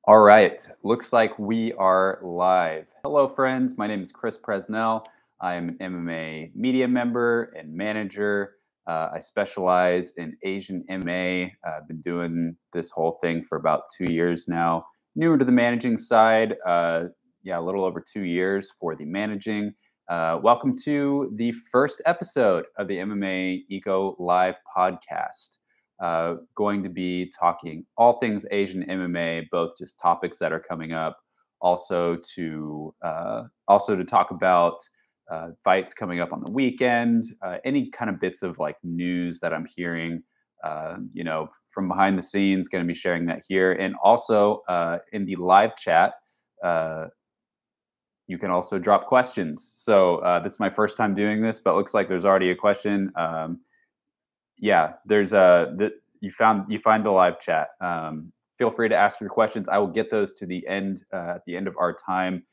All right, looks like we are live. Hello, friends. My name is Chris Presnell. I am an MMA media member and manager. I specialize in Asian MMA. I've been doing this whole thing for about 2 years now. Newer to the managing side, a little over 2 years for the managing. Welcome to the first episode of the MMA Eco Live podcast. Going to be talking all things Asian MMA, both just topics that are coming up, also to talk about fights coming up on the weekend, any kind of bits of like news that I'm hearing, from behind the scenes. Going to be sharing that here, and also in the live chat. You can also drop questions. So this is my first time doing this, but it looks like there's already a question. There's you find the live chat. Feel free to ask your questions. I will get those to the end at the end of our time.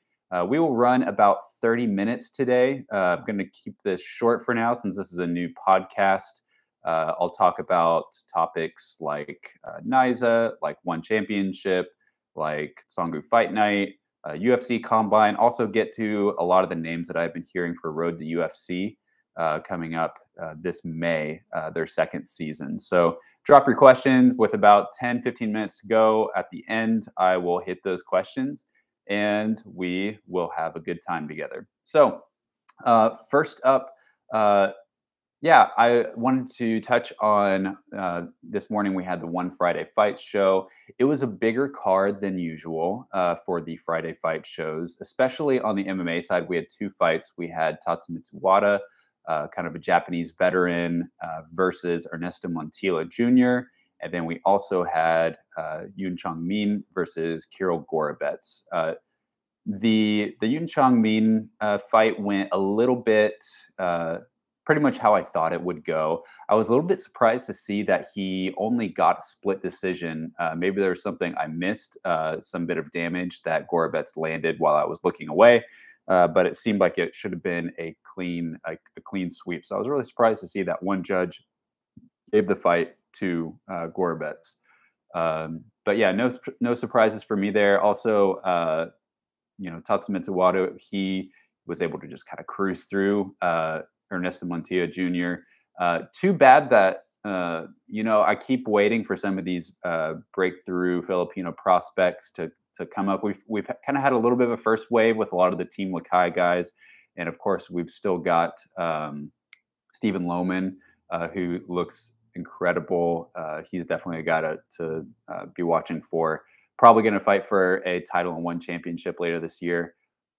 We will run about 30 minutes today. I'm going to keep this short for now since this is a new podcast. I'll talk about topics like Naiza, like One Championship, like Canggu Fight Night, UFC Combine. Also get to a lot of the names that I've been hearing for Road to UFC coming up this May, their second season. So drop your questions with about 10-15 minutes to go. At the end, I will hit those questions and we will have a good time together. So first up, I wanted to touch on this morning. We had the One Friday Fight show. It was a bigger card than usual for the Friday fight shows, especially on the MMA side. We had two fights. We had Tatsumitsu Wada, kind of a Japanese veteran, versus Ernesto Montilla Jr. And then we also had Yoon Chong Min versus Kirill Gorobets. The Yoon Chong Min fight went a little bit pretty much how I thought it would go. I was a little bit surprised to see that he only got a split decision. Maybe there was something I missed, some bit of damage that Gorobets landed while I was looking away. But it seemed like it should have been a clean sweep. So I was really surprised to see that one judge gave the fight to Gorobets. But yeah, no surprises for me there. Also, Tatsumitsu Wada, he was able to just kind of cruise through Ernesto Montilla Jr. Too bad that I keep waiting for some of these breakthrough Filipino prospects to come up. We've kind of had a little bit of a first wave with a lot of the Team Lakai guys, and of course we've still got Stephen Lohman, who looks incredible. He's definitely a guy to be watching for. Probably going to fight for a title and One Championship later this year.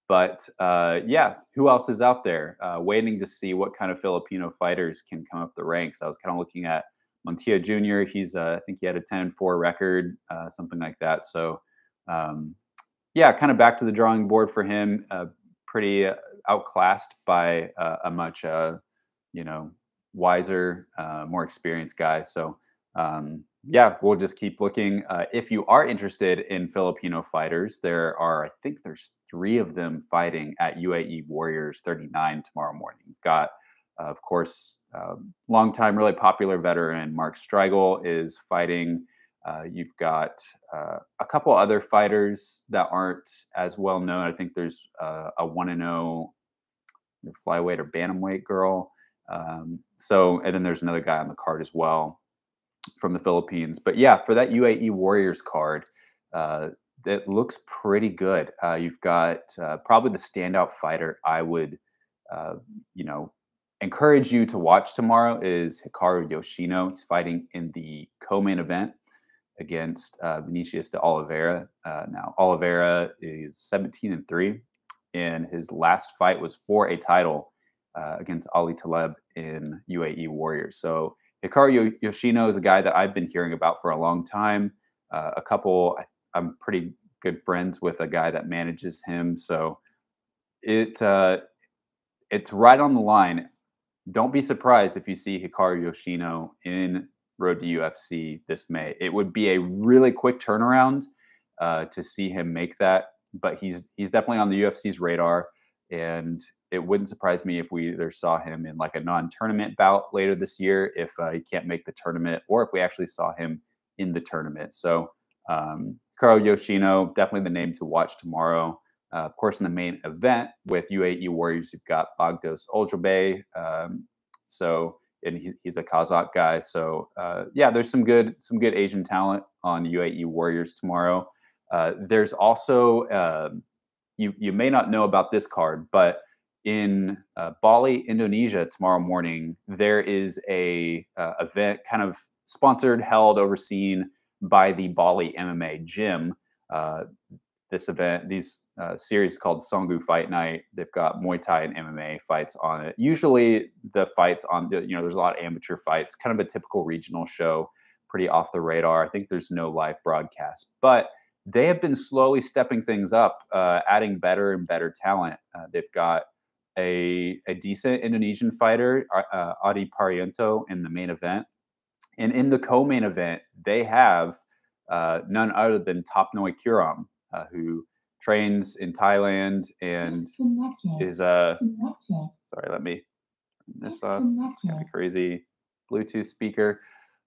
But who else is out there? Waiting to see what kind of Filipino fighters can come up the ranks. I was kind of looking at Montilla Jr. He's I think he had a 10-4 record, something like that. So kind of back to the drawing board for him. Pretty outclassed by a much wiser, more experienced guy. So we'll just keep looking. If you are interested in Filipino fighters, I think there's 3 of them fighting at UAE Warriors 39 tomorrow morning. You've got, of course, longtime, really popular veteran Mark Striegel is fighting. You've got a couple other fighters that aren't as well known. I think there's a 1-0 flyweight or bantamweight girl. And then there's another guy on the card as well from the Philippines. But yeah, for that UAE Warriors card, it looks pretty good. You've got probably the standout fighter I would, encourage you to watch tomorrow is Hikaru Yoshino. He's fighting in the co-main event against Vinicius de Oliveira. Now, Oliveira is 17-3, and his last fight was for a title against Ali Taleb in UAE Warriors. So Hikaru Yoshino is a guy that I've been hearing about for a long time. I'm pretty good friends with a guy that manages him. So it's right on the line. Don't be surprised if you see Hikaru Yoshino in Road to UFC this May. It would be a really quick turnaround to see him make that, but he's definitely on the UFC's radar, and it wouldn't surprise me if we either saw him in like a non-tournament bout later this year if he can't make the tournament, or if we actually saw him in the tournament. So Hikaru Yoshino, definitely the name to watch tomorrow. Of course, in the main event with UAE Warriors, you've got Bagdos Oljobe. And he's a Kazakh guy. So yeah, there's some good Asian talent on UAE Warriors tomorrow. There's also you may not know about this card, but in Bali, Indonesia, tomorrow morning, there is a event kind of sponsored, held, overseen by the Bali MMA gym. Uh, these series called Canggu Fight Night. They've got Muay Thai and MMA fights on it. Usually, the fights on there's a lot of amateur fights, kind of a typical regional show, pretty off the radar. I think there's no live broadcast, but they have been slowly stepping things up, adding better and better talent. They've got a decent Indonesian fighter, Adi Parianto, in the main event. And in the co-main event, they have none other than Tapnoi Kuram, who trains in Thailand and is sorry, let me turn this off. Got a crazy Bluetooth speaker.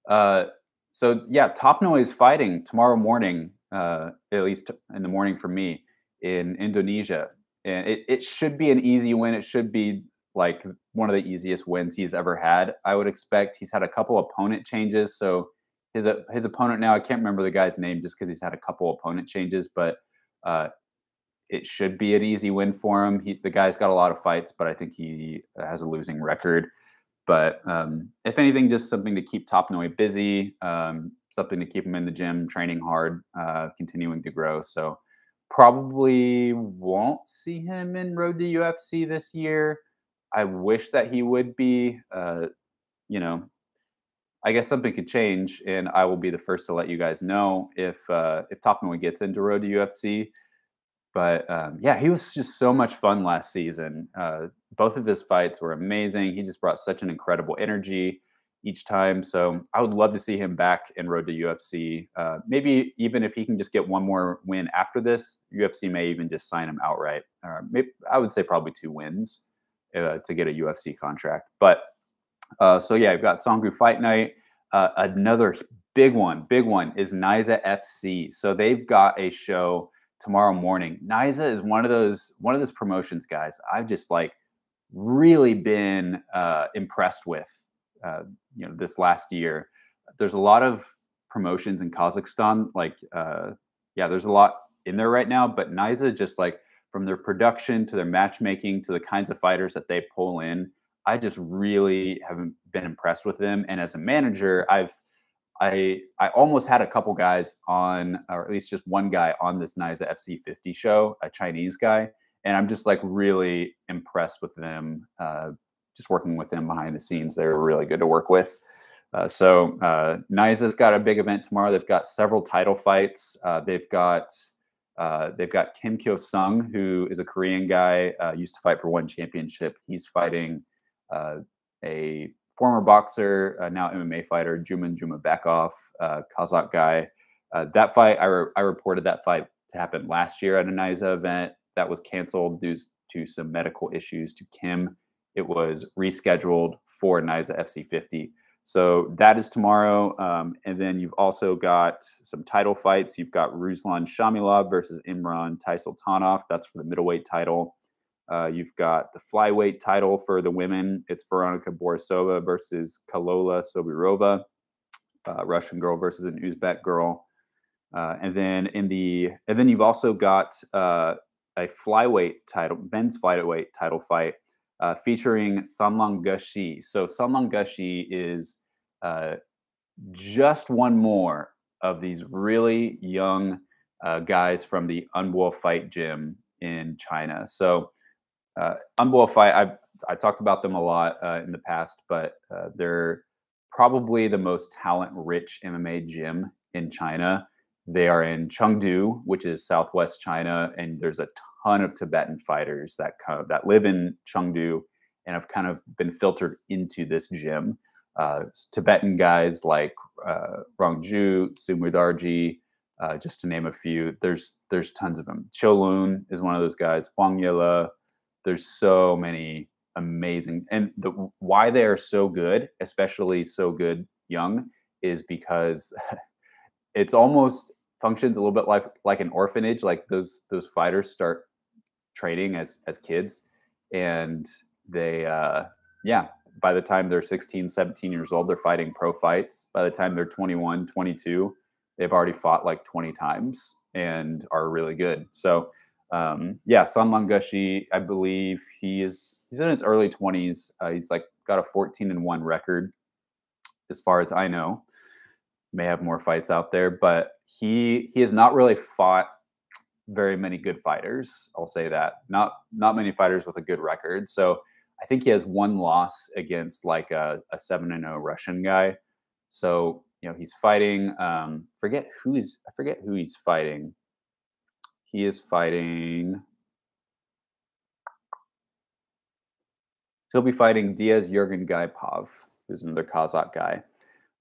So yeah, Tapnoi is fighting tomorrow morning, at least in the morning for me, in Indonesia. And it should be an easy win. It should be like one of the easiest wins he's ever had. I would expect. He's had a couple opponent changes. So his opponent now, I can't remember the guy's name just because he's had a couple opponent changes, but it should be an easy win for him. The guy's got a lot of fights, but I think he has a losing record. But if anything, just something to keep Tapnoi busy, something to keep him in the gym, training hard, continuing to grow. So probably won't see him in Road to UFC this year. I wish that he would be. I guess something could change, and I will be the first to let you guys know if Tapnoi gets into Road to UFC. But yeah, he was just so much fun last season. Both of his fights were amazing. He just brought such an incredible energy each time. So I would love to see him back in Road to UFC. Maybe even if he can just get one more win after this, UFC may even just sign him outright. Maybe, I would say probably 2 wins to get a UFC contract. But so yeah, I've got Canggu Fight Night. Another big one is Naiza FC. So they've got a show tomorrow morning. Naiza is one of those promotions, guys, I've just like really been impressed with this last year. There's a lot of promotions in Kazakhstan, like there's a lot in there right now, but Naiza, just like from their production to their matchmaking to the kinds of fighters that they pull in, I just really haven't been impressed with them. And as a manager, I almost had a couple guys on, or at least just one guy on this Naiza FC 50 show, a Chinese guy, and I'm just like really impressed with them. Just working with them behind the scenes, they're really good to work with. So Naiza's got a big event tomorrow. They've got several title fights. They've got Kim Kyo Sung, who is a Korean guy, used to fight for one championship. He's fighting a former boxer, now MMA fighter, Juman Jumabekov, Kazakh guy. That fight, I reported that fight to happen last year at a Naiza event. That was canceled due to some medical issues to Kim. It was rescheduled for Naiza FC 50. So that is tomorrow. And then you've also got some title fights. You've got Ruslan Shamilov versus Imran Taisultanov. That's for the middleweight title. You've got the flyweight title for the women. It's Veronika Borisova versus Kalola Sobirova, Russian girl versus an Uzbek girl. And then you've also got a flyweight title, men's flyweight title fight featuring Sanlang Gushi. So Sanlang Gushi is just one more of these really young guys from the Unbo Fight Gym in China. So Unbo Fight, I talked about them a lot in the past, but they're probably the most talent-rich MMA gym in China. They are in Chengdu, which is southwest China, and there's a ton of Tibetan fighters that live in Chengdu and have kind of been filtered into this gym. Tibetan guys like Rongju, Sumudarji, just to name a few. There's tons of them. Cholun is one of those guys. Huang Yela. There's so many amazing, and why they are so good, especially so good young, is because it's almost functions a little bit like an orphanage. Like those fighters start training as kids, and they yeah, by the time they're 16, 17 years old, they're fighting pro fights. By the time they're 21, 22, they've already fought like 20 times and are really good. So yeah, Son Langushi, I believe he's in his early 20s. He's like got a 14-1 record as far as I know. May have more fights out there, but he has not really fought very many good fighters. I'll say that. Not many fighters with a good record. So I think he has one loss against like a 7-0 Russian guy. So he's fighting. I forget who he's fighting. He is fighting. So he'll be fighting Diaz Jurgen Gaipov, who's another Kazakh guy.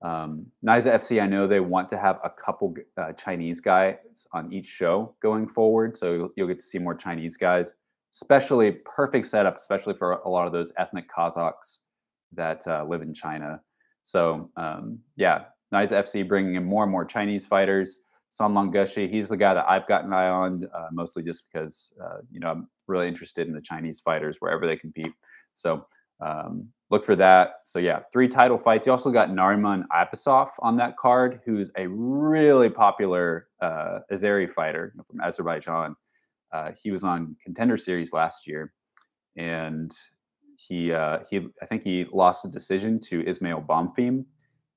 Naiza FC, I know they want to have a couple Chinese guys on each show going forward, so you'll get to see more Chinese guys. Especially perfect setup, especially for a lot of those ethnic Kazakhs that live in China. So yeah, Naiza FC bringing in more and more Chinese fighters. Son Langushi, he's the guy that I've got an eye on, mostly just because I'm really interested in the Chinese fighters wherever they compete. So look for that. So yeah, 3 title fights. You also got Nariman Abbasov on that card, who's a really popular Azeri fighter from Azerbaijan. He was on Contender Series last year, and I think he lost a decision to Ismail Bonfim,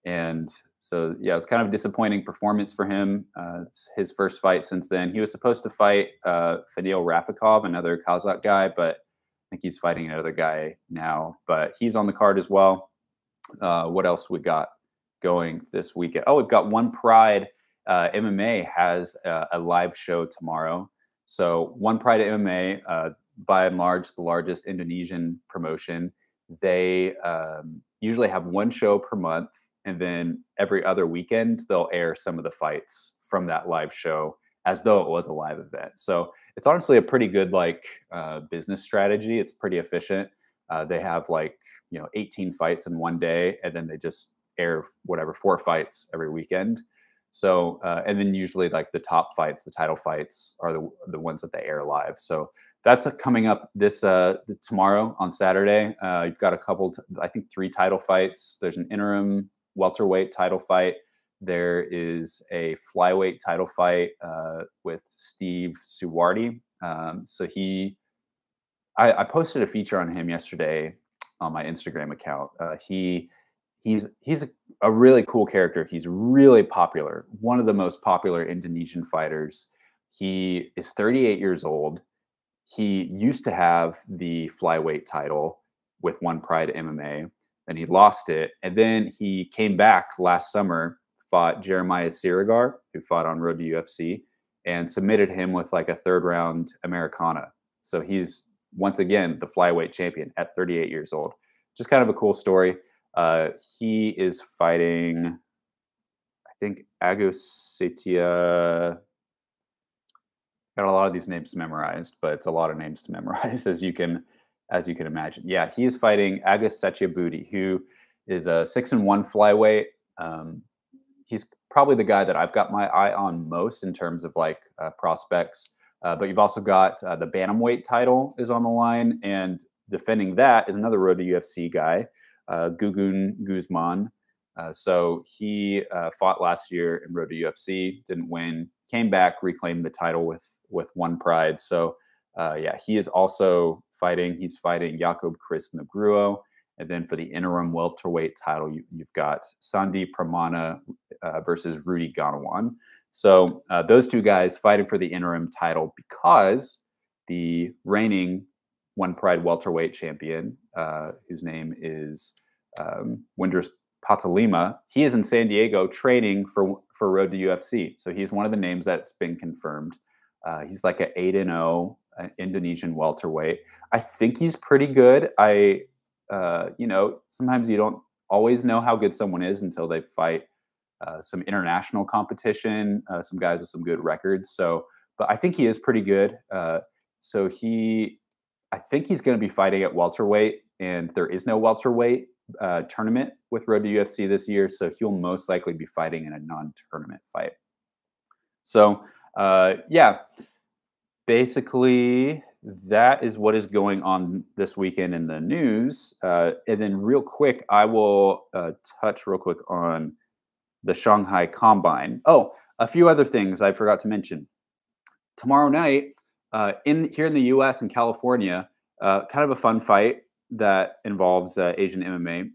and so yeah, it was kind of a disappointing performance for him. It's his first fight since then. He was supposed to fight Fadil Rafikov, another Kazakh guy, but I think he's fighting another guy now. But he's on the card as well. What else we got going this weekend? Oh, we've got One Pride MMA has a live show tomorrow. So One Pride MMA, by and large, the largest Indonesian promotion, they usually have one show per month, and then every other weekend they'll air some of the fights from that live show as though it was a live event. So it's honestly a pretty good business strategy. It's pretty efficient. They have 18 fights in one day, and then they just air 4 fights every weekend. So and then usually the top fights, the title fights, are the ones that they air live. So that's coming up this tomorrow on Saturday. You've got a couple, I think 3 title fights. There's an interim welterweight title fight. There is a flyweight title fight with Steve Suwardi. So I posted a feature on him yesterday on my Instagram account. He's a really cool character. He's really popular. One of the most popular Indonesian fighters. He is 38 years old. He used to have the flyweight title with One Pride MMA, and he lost it. And then he came back last summer, fought Jeremiah Sirigar, who fought on Road to UFC, and submitted him with a 3rd round Americana. So he's once again the flyweight champion at 38 years old. Just kind of a cool story. He is fighting, I think, Agus Setia. Got a lot of these names memorized, but it's a lot of names to memorize, as you can imagine. Yeah, he is fighting Agus Setiabudi, who is a 6-1 flyweight. He's probably the guy that I've got my eye on most in terms of prospects. But you've also got the bantamweight title is on the line, and defending that is another Road to UFC guy, Gugun Guzman. So he fought last year in Road to UFC, didn't win, came back, reclaimed the title with One Pride. So yeah, he is also fighting. He's fighting Jakob Chris Negruo. And then for the interim welterweight title, you've got Sandeep Pramana versus Rudy Ganawan. So those 2 guys fighting for the interim title because the reigning One Pride welterweight champion, whose name is Windris Patalima, he is in San Diego training for Road to UFC. So he's one of the names that's been confirmed. He's like an 8-0 Indonesian welterweight. I think he's pretty good. Sometimes you don't always know how good someone is until they fight some international competition, some guys with some good records. So, but I think he is pretty good. I think he's going to be fighting at welterweight, and there is no welterweight tournament with Road to UFC this year. So he'll most likely be fighting in a non-tournament fight. So yeah, basically that is what is going on this weekend in the news. And then real quick, I will touch real quick on the Shanghai Combine. Oh, a few other things I forgot to mention. Tomorrow night, in here in the U.S. and California, kind of a fun fight that involves Asian MMA.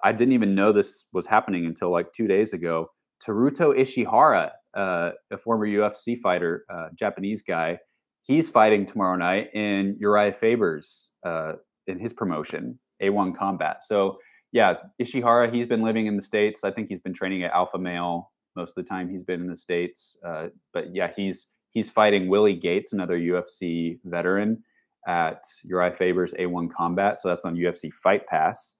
I didn't even know this was happening until like 2 days ago. Teruto Ishihara, a former UFC fighter, Japanese guy, he's fighting tomorrow night in Uriah Faber's in his promotion, A1 Combat. So yeah, Ishihara, he's been living in the States. I think he's been training at Alpha Male most of the time he's been in the States. But yeah, he's fighting Willie Gates, another UFC veteran, at Uriah Faber's A1 Combat. So that's on UFC Fight Pass.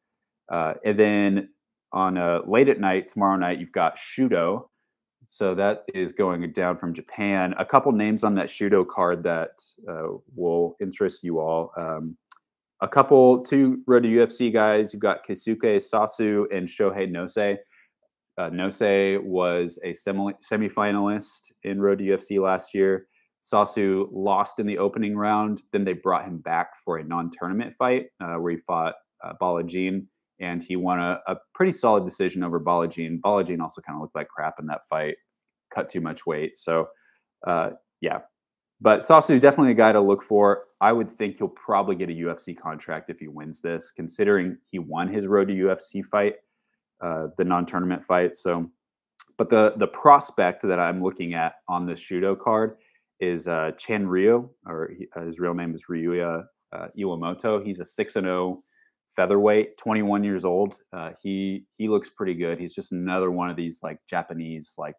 And then on late at night, tomorrow night, you've got Shudo. So that is going down from Japan. A couple names on that Shudo card that will interest you all. Two Road to UFC guys. You've got Keisuke Sasu and Shohei Nose. Nose was a semifinalist in Road to UFC last year. Sasu lost in the opening round. Then they brought him back for a non-tournament fight where he fought Balajin, and he won a pretty solid decision over Balajin. Balajin also kind of looked like crap in that fight, cut too much weight. So, yeah. But Sasu, definitely a guy to look for. I would think he'll probably get a UFC contract if he wins this, considering he won his Road to UFC fight. The non-tournament fight. So, but the prospect that I'm looking at on this Shudo card is Chen Ryu, or his real name is Ryuya Iwamoto. He's a 6-0 featherweight, 21 years old. He looks pretty good. He's just another one of these like Japanese like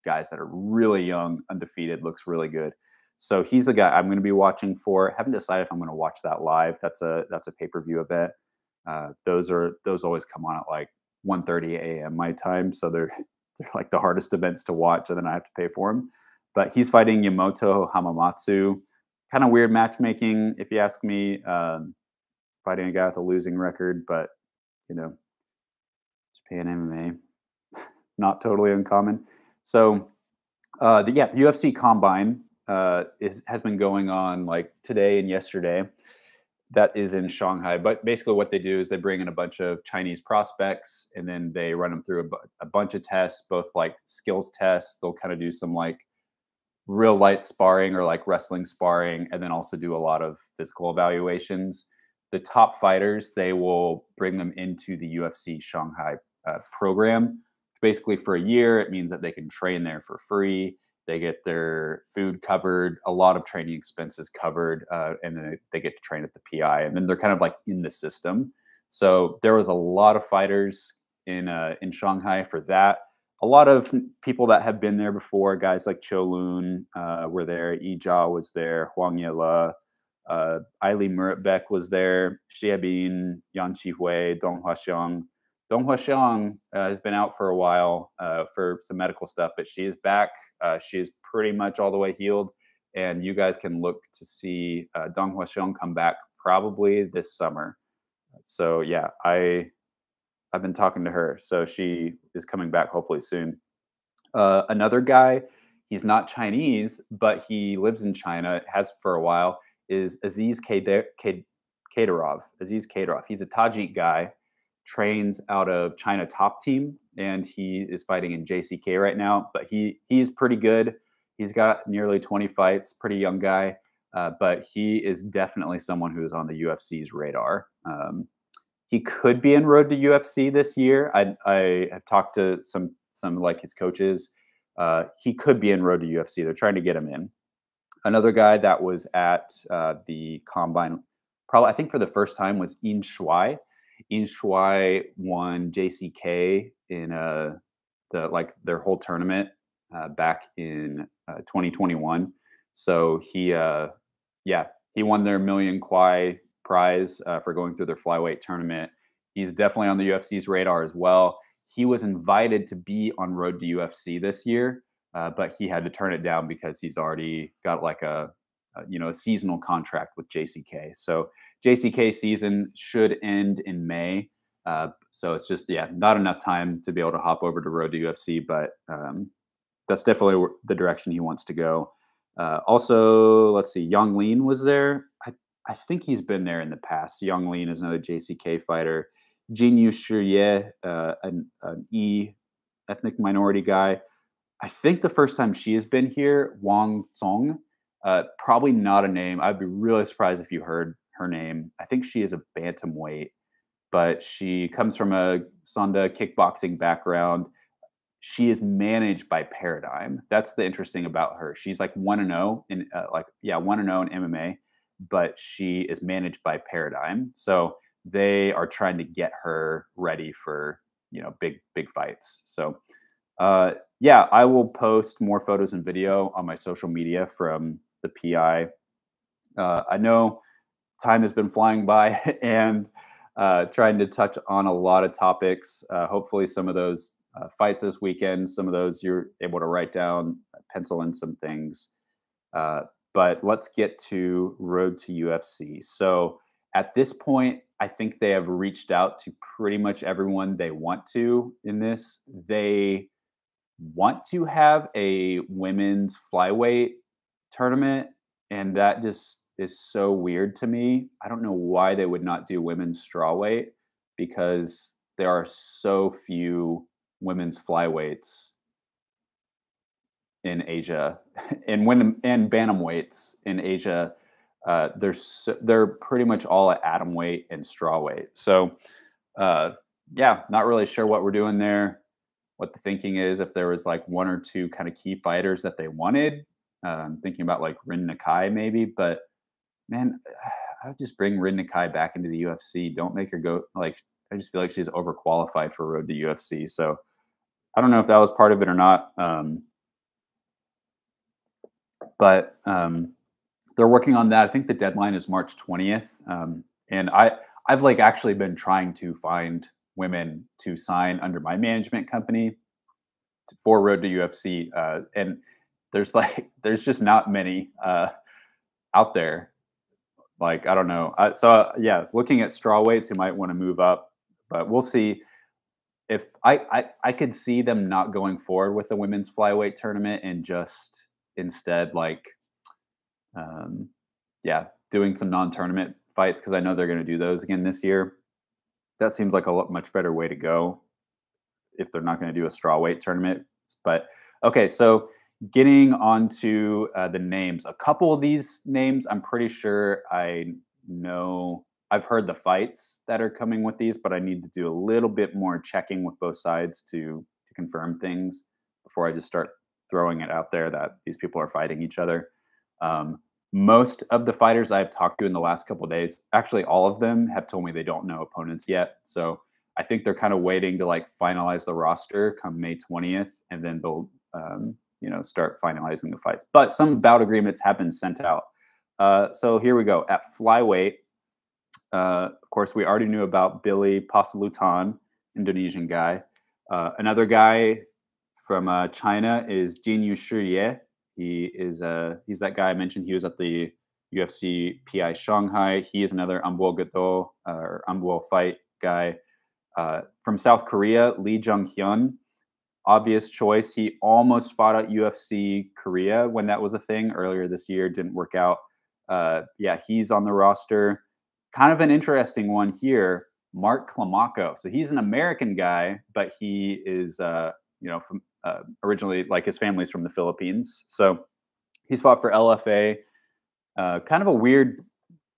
guys that are really young, undefeated, looks really good. So he's the guy I'm going to be watching for. Haven't decided if I'm going to watch that live. That's a pay-per-view event. Those always come on at like 1:30 a.m. my time, so they're like the hardest events to watch, and then I have to pay for them. But he's fighting Yamato Hamamatsu. Kind of weird matchmaking, if you ask me. Fighting a guy with a losing record, but you know, Japan MMA, not totally uncommon. So, the UFC Combine has been going on like today and yesterday. That is in Shanghai. But basically what they do is they bring in a bunch of Chinese prospects and then they run them through a bunch of tests, both like skills tests. They'll kind of do some like real light sparring or like wrestling sparring, and then also do a lot of physical evaluations. The top fighters, they will bring them into the UFC Shanghai program. Basically for a year, it means that they can train there for free. They get their food covered, a lot of training expenses covered, and then they get to train at the PI. And then they're kind of like in the system. So there was a lot of fighters in Shanghai for that. A lot of people that have been there before, guys like Cho Lun were there, Yi Jia was there, Huang Yele, Aili Muratbek was there, Xie Bin, Yan Qihui, Dong Huaxiang. Dong Huaxiang has been out for a while for some medical stuff, but she is back. She is pretty much all the way healed, and you guys can look to see Dong Huaxiang come back probably this summer. So yeah, I've been talking to her, so she is coming back hopefully soon. Another guy, he's not Chinese, but he lives in China, has for a while, is Aziz Kadarov. Aziz Kadarov. He's a Tajik guy, trains out of China Top Team, and he is fighting in JCK right now. But he's pretty good. He's got nearly 20 fights. Pretty young guy, but he is definitely someone who is on the UFC's radar. He could be en road to UFC this year. I have talked to some like his coaches. He could be en road to UFC. They're trying to get him in. Another guy that was at the Combine, probably I think for the first time, was Yin Shuai. Yin Shuai won JCK in their whole tournament back in 2021. So he won their million kwai prize for going through their flyweight tournament. He's definitely on the UFC's radar as well. He was invited to be on Road to UFC this year, but he had to turn it down because he's already got like a seasonal contract with JCK. So JCK season should end in May. So it's just not enough time to be able to hop over to Road to UFC. But that's definitely the direction he wants to go. Also, let's see, Yang Lean was there. I think he's been there in the past. Yang Lean is another JCK fighter. Jin Yu Shiye, an E ethnic minority guy. I think the first time she has been here, Wang Song. Probably not a name. I'd be really surprised if you heard her name. I think she is a bantamweight, but she comes from a Sonda kickboxing background. She is managed by Paradigm. That's the interesting about her. She's like 1-0 in 1-0 in MMA, but she is managed by Paradigm. So they are trying to get her ready for, big fights. So yeah, I will post more photos and video on my social media from the PI. I know time has been flying by and trying to touch on a lot of topics. Hopefully some of those fights this weekend, some of those you're able to write down, pencil in some things. But let's get to Road to UFC. So at this point, I think they have reached out to pretty much everyone they want to in this. They want to have a women's flyweight tournament, and that just is so weird to me. I don't know why they would not do women's strawweight, because there are so few women's flyweights in Asia and bantamweights in Asia. They're pretty much all at atom weight and strawweight. So yeah, not really sure what we're doing there, what the thinking is, if there was like one or two kind of key fighters that they wanted. Thinking about like Rin Nakai maybe, but man, I would just bring Rin Nakai back into the UFC. Don't make her go, like, I just feel like she's overqualified for Road to UFC. So I don't know if that was part of it or not. But they're working on that. I think the deadline is March 20th. And I've like actually been trying to find women to sign under my management company for Road to UFC. And there's just not many out there. Like, I don't know. Yeah, looking at strawweights who might want to move up, but we'll see. If I could see them not going forward with the women's flyweight tournament and just instead yeah, doing some non-tournament fights, because I know they're going to do those again this year. That seems like a much better way to go if they're not going to do a strawweight tournament. But okay, so getting on to the names. A couple of these names, I'm pretty sure I know. I've heard the fights that are coming with these, but I need to do a little bit more checking with both sides to confirm things before I just start throwing it out there that these people are fighting each other. Most of the fighters I've talked to in the last couple of days, actually all of them, have told me they don't know opponents yet. So I think they're kind of waiting to like finalize the roster come May 20th, and then they'll start finalizing the fights. But some bout agreements have been sent out. So here we go. At flyweight, of course, we already knew about Billy Pasalutan, Indonesian guy. Another guy from China is Jin Yu Shiye. He's that guy I mentioned. He was at the UFC PI Shanghai. He is another Ambo Gato or Ambo fight guy. From South Korea, Lee Jung-hyun. Obvious choice. He almost fought at UFC Korea when that was a thing earlier this year. Didn't work out. Yeah, he's on the roster. Kind of an interesting one here, Mark Climaco. So he's an American guy, but he is, from originally, like, his family's from the Philippines. So he's fought for LFA. Kind of a weird,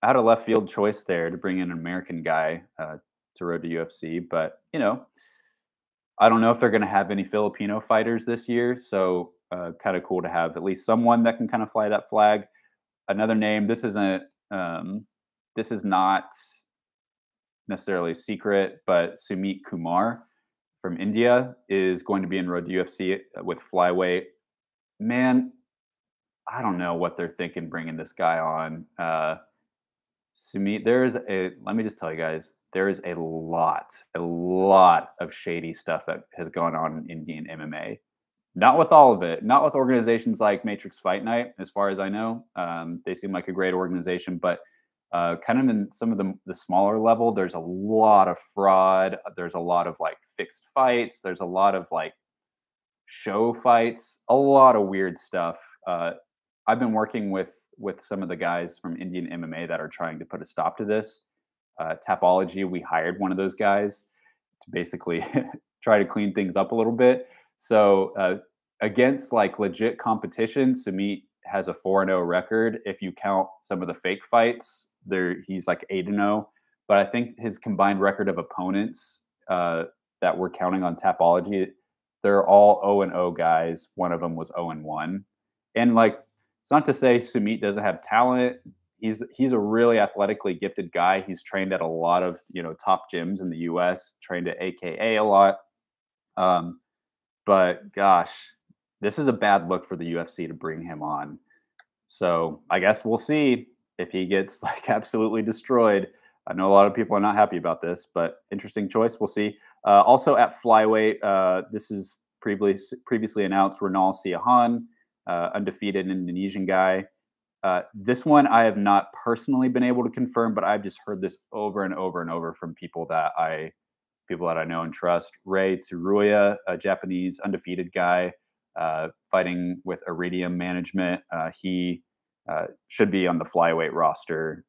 out of left field choice there to bring in an American guy to Road to UFC. But, I don't know if they're going to have any Filipino fighters this year. So kind of cool to have at least someone that can kind of fly that flag. Another name, this is not necessarily secret, but Sumit Kumar from India is going to be in Road to UFC with flyweight. Man, I don't know what they're thinking bringing this guy on. Sumit, let me just tell you guys, there is a lot of shady stuff that has gone on in Indian MMA. Not with all of it, not with organizations like Matrix Fight Night, as far as I know. They seem like a great organization, but kind of in some of the smaller level, there's a lot of fraud. There's a lot of like fixed fights. There's a lot of like show fights, a lot of weird stuff. I've been working with some of the guys from Indian MMA that are trying to put a stop to this. Tapology, we hired one of those guys to basically try to clean things up a little bit. So against like legit competition, Sumit has a 4-0 record. If you count some of the fake fights, he's like 8-0. But I think his combined record of opponents that we're counting on Tapology, they're all 0-0 guys. One of them was 0-1. And like, it's not to say Sumit doesn't have talent. He's a really athletically gifted guy. He's trained at a lot of top gyms in the U.S. Trained at AKA a lot. But gosh, this is a bad look for the UFC to bring him on. So I guess we'll see if he gets like absolutely destroyed. I know a lot of people are not happy about this, but interesting choice. We'll see. Also at flyweight, this is previously announced Ronald Siahan, undefeated Indonesian guy. This one I have not personally been able to confirm, but I've just heard this over and over and over from people that I know and trust. Ray Tsuruya, a Japanese undefeated guy, fighting with Iridium Management. He should be on the flyweight roster.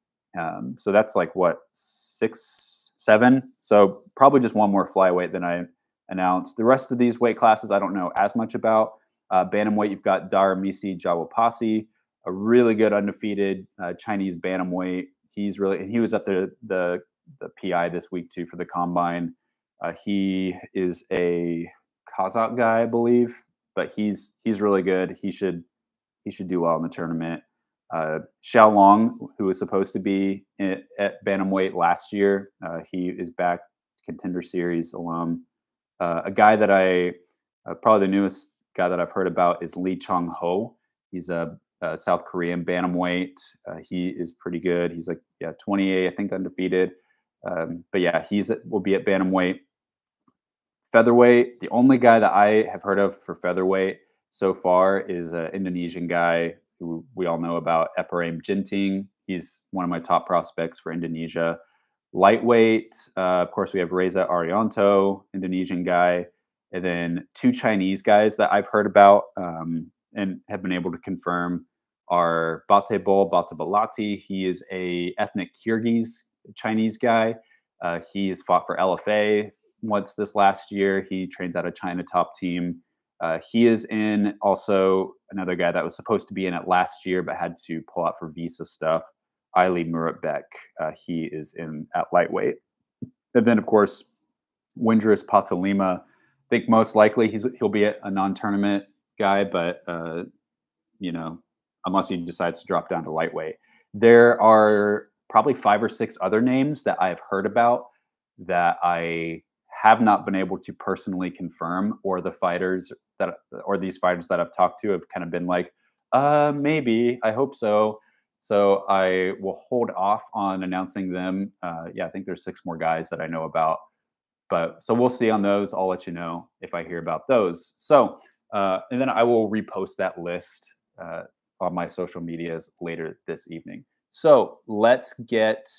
So that's like what, 6, 7? So probably just one more flyweight than I announced. The rest of these weight classes I don't know as much about. Bantamweight, you've got Daramisi Jawapasi, a really good undefeated Chinese bantamweight. He was at the PI this week too for the combine. He is a Kazakh guy, I believe, but he's really good. He should do well in the tournament. Xiao Long, who was supposed to be at bantamweight last year, he is back, Contender Series alum. A guy that probably the newest guy that I've heard about is Lee Chong Ho. He's a South Korean bantamweight. He is pretty good. He's like 28, I think, undefeated. But yeah, will be at bantamweight. Featherweight, the only guy that I have heard of for featherweight so far is an Indonesian guy who we all know about, Ephraim Ginting. He's one of my top prospects for Indonesia. Lightweight, of course, we have Reza Arianto, Indonesian guy, and then 2 Chinese guys that I've heard about and have been able to confirm are Batebol Batabalati. He is a ethnic Kyrgyz Chinese guy. He has fought for LFA once this last year. He trains at a China top team. He is in also another guy that was supposed to be in it last year but had to pull out for visa stuff, Ali Muratbek. He is in at lightweight. And then, of course, Windris Patalima. I think most likely he'll be a non-tournament guy, but unless he decides to drop down to lightweight. There are probably 5 or 6 other names that I've heard about that I have not been able to personally confirm, or these fighters that I've talked to have kind of been like, maybe, I hope so. So I will hold off on announcing them. I think there's 6 more guys that I know about. But so we'll see on those. I'll let you know if I hear about those. So, and then I will repost that list on my social medias later this evening. So let's get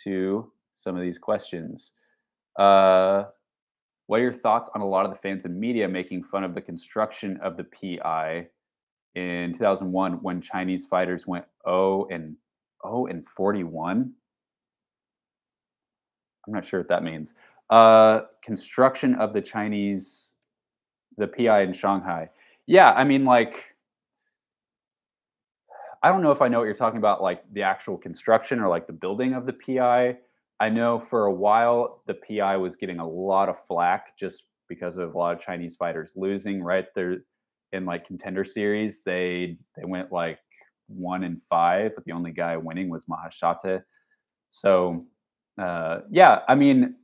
to some of these questions. What are your thoughts on a lot of the fans and media making fun of the construction of the PI in 2001 when Chinese fighters went 0-41? I'm not sure what that means. Construction of the PI in Shanghai. Yeah, I mean, like, I don't know if I know what you're talking about, like the actual construction or like the building of the PI. I know for a while the PI was getting a lot of flack just because of a lot of Chinese fighters losing, right? They're in like Contender Series. They went like 1-5, but the only guy winning was Mahashate. So I mean,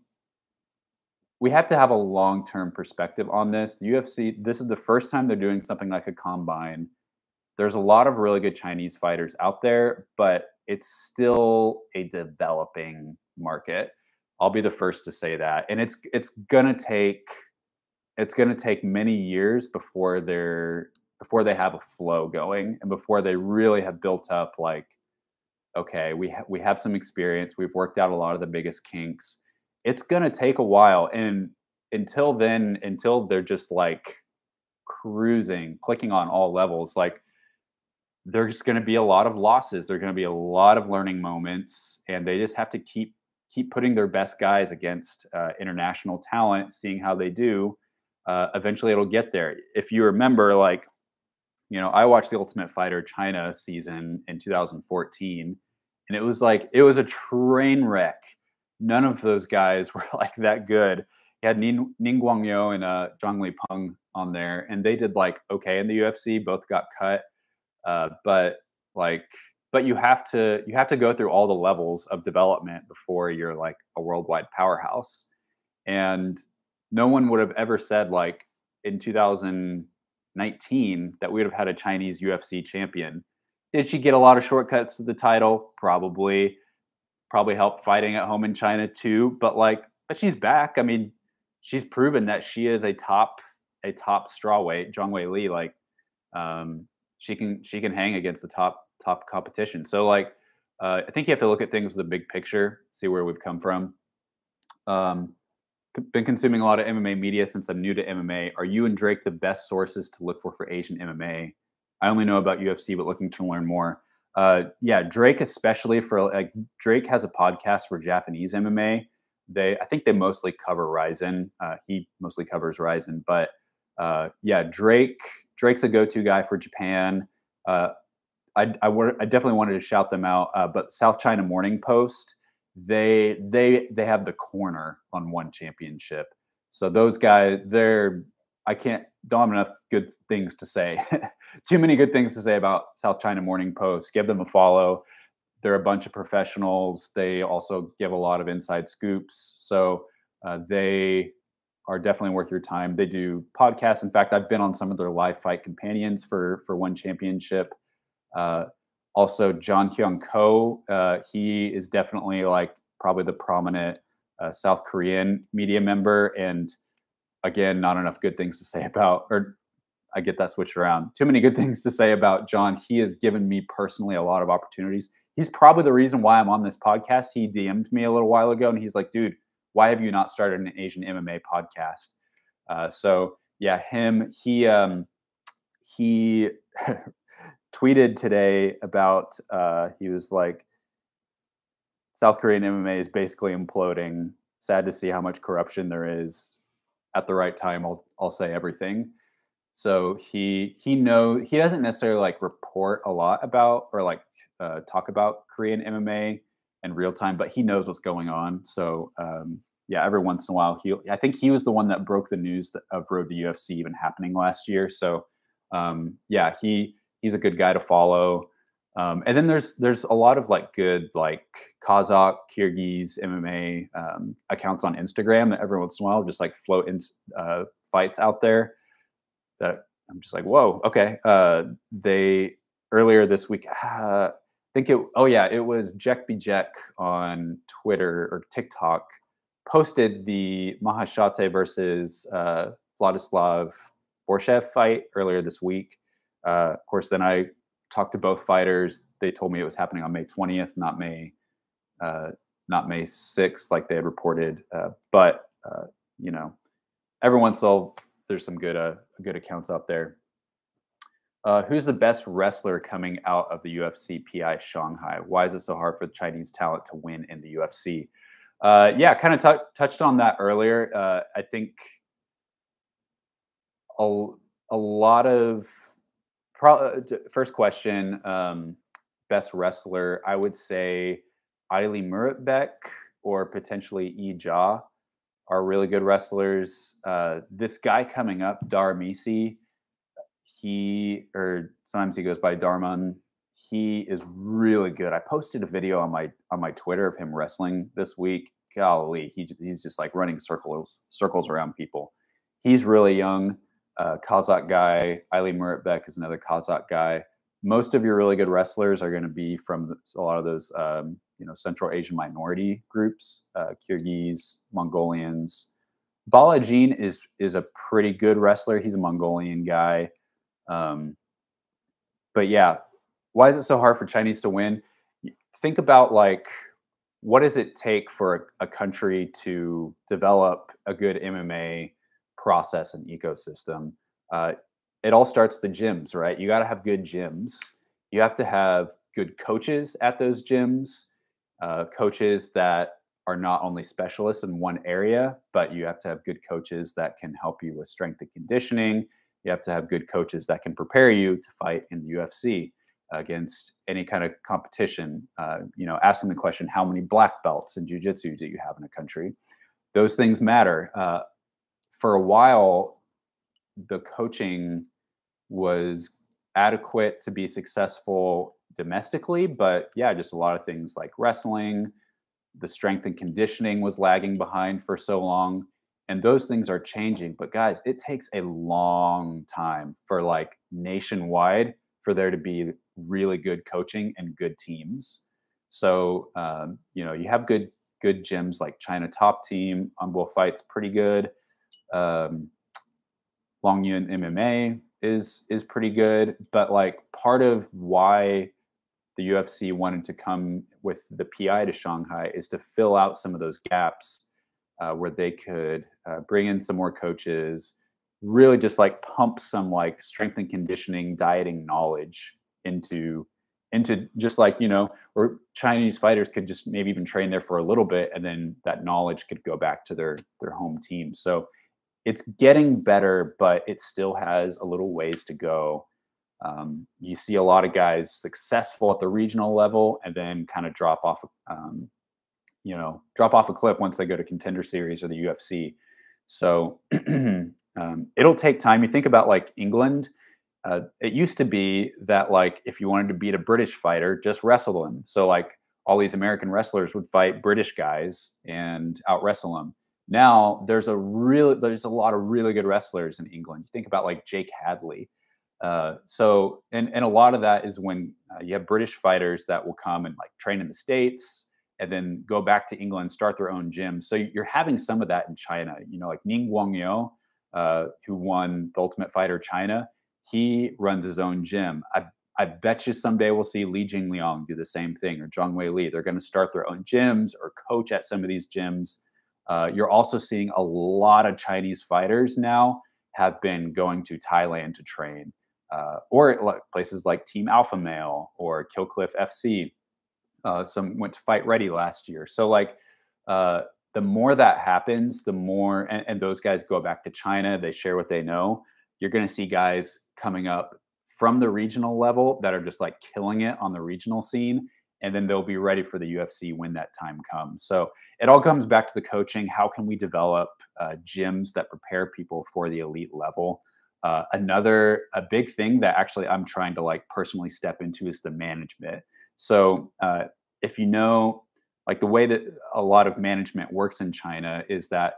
we have to have a long-term perspective on this. The UFC, this is the first time they're doing something like a combine. There's a lot of really good Chinese fighters out there, but it's still a developing market. I'll be the first to say that. And it's gonna take many years before they have a flow going and before they really have built up like, okay, we have some experience. We've worked out a lot of the biggest kinks. It's gonna take a while, and until then, until they're just like cruising, clicking on all levels. Like there's going to be a lot of losses. There're going to be a lot of learning moments, and they just have to keep putting their best guys against international talent, seeing how they do. Eventually, it'll get there. If you remember, like I watched the Ultimate Fighter China season in 2014, and it was like it was a train wreck. None of those guys were like that good. You had Ning Guangyou and Zhang Lipeng on there, and they did like okay in the UFC. Both got cut, but like, but you have to go through all the levels of development before you're like a worldwide powerhouse. And no one would have ever said like in 2019 that we would have had a Chinese UFC champion. Did she get a lot of shortcuts to the title? Probably helped fighting at home in China too. But she's back. I mean, she's proven that she is a top strawweight. Zhang Wei Li, like, she can hang against the top competition. So like, I think you have to look at things with a big picture, see where we've come from. Been consuming a lot of MMA media since I'm new to MMA. Are you and Drake the best sources to look for Asian MMA? I only know about UFC, but looking to learn more. Yeah, Drake especially for like Drake has a podcast for Japanese MMA. I think they mostly cover Ryzen. He mostly covers Ryzen, but yeah, Drake's a go-to guy for Japan. I definitely wanted to shout them out, but South China Morning Post, they have the corner on One Championship. So those guys, don't have enough good things to say. Too many good things to say about South China Morning Post. Give them a follow. They're a bunch of professionals. They also give a lot of inside scoops. So they are definitely worth your time. They do podcasts. In fact, I've been on some of their live fight companions for One Championship. Also, John Hyung Ko, he is definitely like probably the prominent South Korean media member. And again, not enough good things to say about, or I get that switched around. Too many good things to say about John. He has given me personally a lot of opportunities. He's probably the reason why I'm on this podcast. He DM'd me a little while ago and he's like, dude, why have you not started an Asian MMA podcast? So yeah, he tweeted today about he was like, South Korean MMA is basically imploding. Sad to see how much corruption there is. At the right time, I'll say everything. So he doesn't necessarily like report a lot about or like talk about Korean MMA in real time, but he knows what's going on. So yeah, every once in a while, I think he was the one that broke the news of Road to UFC even happening last year. So yeah, he's a good guy to follow. And then there's a lot of like good like Kazakh, Kyrgyz MMA accounts on Instagram that every once in a while just like float in fights out there that I'm just like, whoa, okay. They earlier this week, it was Jack B. Jack on Twitter or TikTok posted the Mahashate versus Vladislav Borshev fight earlier this week. Of course, then I talked to both fighters. They told me it was happening on May 20th, not May 6th, like they had reported. But every once in a while, there's some good accounts out there. Who's the best wrestler coming out of the UFC PI Shanghai? Why is it so hard for the Chinese talent to win in the UFC? Yeah, kind of touched on that earlier. I think a lot of first question, best wrestler, I would say Ali Muratbek or potentially Yi Jia are really good wrestlers. This guy coming up, Dar Misi, or sometimes he goes by Darman. He is really good. I posted a video on my Twitter of him wrestling this week. Golly, he's just like running circles around people. He's really young. Kazakh guy. Ali Muratbek is another Kazakh guy. Most of your really good wrestlers are going to be from a lot of those Central Asian minority groups, Kyrgyz, Mongolians. Balajin is a pretty good wrestler. He's a Mongolian guy. But yeah, why is it so hard for Chinese to win? Think about like, what does it take for a country to develop a good MMA process and ecosystem? it all starts at the gyms, right? You got to have good gyms. You have to have good coaches at those gyms, coaches that are not only specialists in one area, but you have to have good coaches that can help you with strength and conditioning. You have to have good coaches that can prepare you to fight in the UFC against any kind of competition. Asking the question, how many black belts in jiu-jitsu do you have in a country? Those things matter. For a while, the coaching was adequate to be successful domestically, but yeah, just a lot of things like wrestling, the strength and conditioning was lagging behind for so long, and those things are changing. But guys, it takes a long time for like nationwide for there to be really good coaching and good teams. So you have good gyms like China Top Team on Will Fight's pretty good. um, Long Yun MMA is pretty good, but like part of why the UFC wanted to come with the PI to Shanghai is to fill out some of those gaps, where they could bring in some more coaches, really just like pump some like strength and conditioning, dieting knowledge into just like, where Chinese fighters could just maybe even train there for a little bit, and then that knowledge could go back to their home team. So it's getting better, but it still has a little ways to go. You see a lot of guys successful at the regional level and then kind of drop off a cliff once they go to Contender Series or the UFC. So it'll take time. You think about like England. It used to be that like if you wanted to beat a British fighter, just wrestle him. So like all these American wrestlers would fight British guys and out wrestle them. Now there's a lot of really good wrestlers in England. You think about like Jake Hadley. And a lot of that is when you have British fighters that will come and like train in the States and then go back to England, start their own gym. So you're having some of that in China, like Ning Guangyou, who won the Ultimate Fighter China. He runs his own gym. I bet you someday we'll see Li Jingliang do the same thing, or Zhang Wei Li. They're going to start their own gyms or coach at some of these gyms. You're also seeing a lot of Chinese fighters now have been going to Thailand to train, or places like Team Alpha Male or Killcliff FC. Some went to Fight Ready last year. So like the more that happens, the more, and those guys go back to China, they share what they know. You're going to see guys coming up from the regional level that are just like killing it on the regional scene. And then they'll be ready for the UFC when that time comes. So it all comes back to the coaching. How can we develop gyms that prepare people for the elite level? A big thing that actually I'm trying to like personally step into is the management. So if like the way that a lot of management works in China is that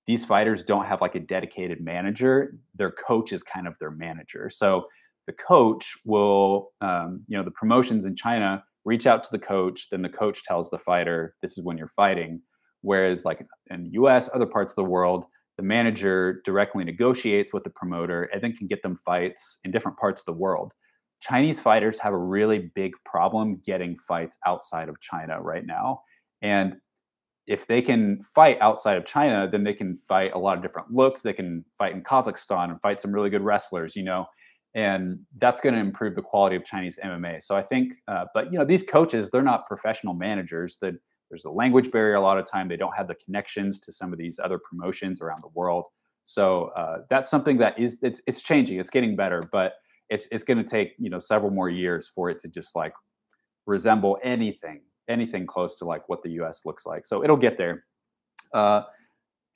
these fighters don't have like a dedicated manager. Their coach is kind of their manager. So the coach will, the promotions in China reach out to the coach. Then the coach tells the fighter, this is when you're fighting. Whereas like in the US, other parts of the world, the manager directly negotiates with the promoter and then can get them fights in different parts of the world. Chinese fighters have a really big problem getting fights outside of China right now. And if they can fight outside of China, then they can fight a lot of different looks. They can fight in Kazakhstan and fight some really good wrestlers, and that's going to improve the quality of Chinese MMA. So I think, but these coaches, they're not professional managers. There's a language barrier a lot of time. They don't have the connections to some of these other promotions around the world. So that's something that it's changing. It's getting better, but it's going to take several more years for it to just like resemble anything close to like what the US looks like. So it'll get there.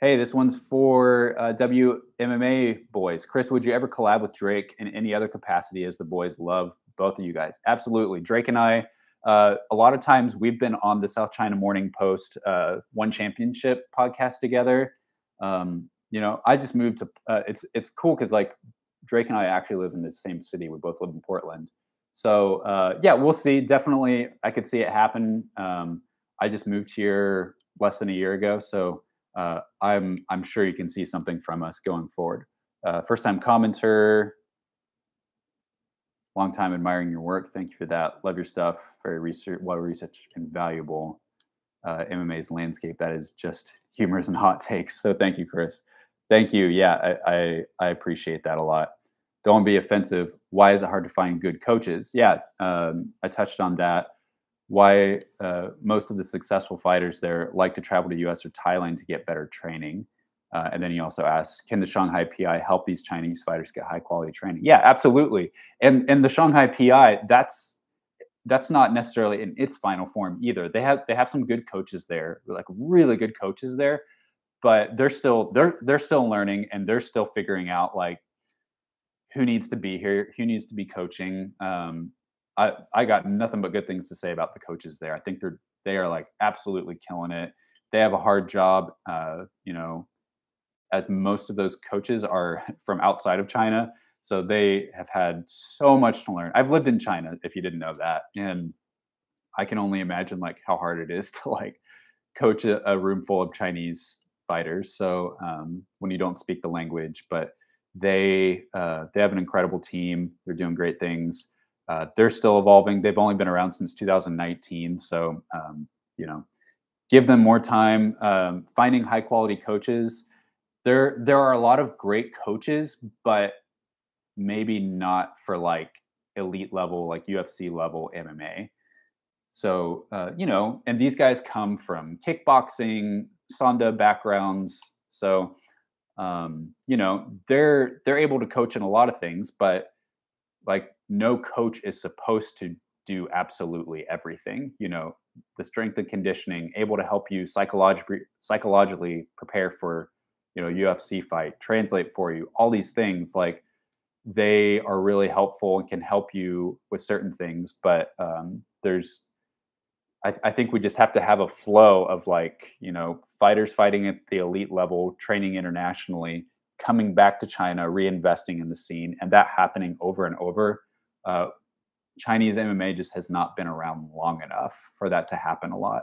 Hey, this one's for WMMA boys. Chris, would you ever collab with Drake in any other capacity, as the boys love both of you guys? Absolutely. Drake and I, a lot of times we've been on the South China Morning Post One Championship podcast together. I just moved to, it's cool because like Drake and I actually live in the same city. We both live in Portland. So yeah, we'll see. Definitely, I could see it happen. I just moved here less than a year ago, so I'm sure you can see something from us going forward. First time commenter, long time admiring your work. Thank you for that. Love your stuff. Very well researched and valuable. MMA's landscape that is just humorous and hot takes. So thank you, Chris. Thank you. Yeah, I appreciate that a lot. don't want to be offensive. Why is it hard to find good coaches? Yeah, I touched on that. Why most of the successful fighters there like to travel to US or Thailand to get better training. And then you also ask, can the Shanghai PI help these Chinese fighters get high quality training? Yeah, absolutely. And the Shanghai PI, that's not necessarily in its final form either. They have some good coaches there, like really good coaches there, but they're still learning, and they're still figuring out like who needs to be here, who needs to be coaching. I got nothing but good things to say about the coaches there. I think they are like absolutely killing it. They have a hard job, as most of those coaches are from outside of China. So they have had so much to learn. I've lived in China, if you didn't know that, and I can only imagine like how hard it is to like coach a room full of Chinese fighters. So when you don't speak the language, but they have an incredible team. They're doing great things. They're still evolving. They've only been around since 2019. So give them more time. Finding high quality coaches. There are a lot of great coaches, but maybe not for like elite level, like UFC level MMA. So, and these guys come from kickboxing, Sanda backgrounds. So, they're able to coach in a lot of things, but like no coach is supposed to do absolutely everything. The strength and conditioning, able to help you psychologically prepare for, UFC fight, translate for you, all these things. Like they are really helpful and can help you with certain things, but I think we just have to have a flow of like, fighters fighting at the elite level, training internationally, coming back to China, reinvesting in the scene, and that happening over and over. Chinese MMA just has not been around long enough for that to happen a lot.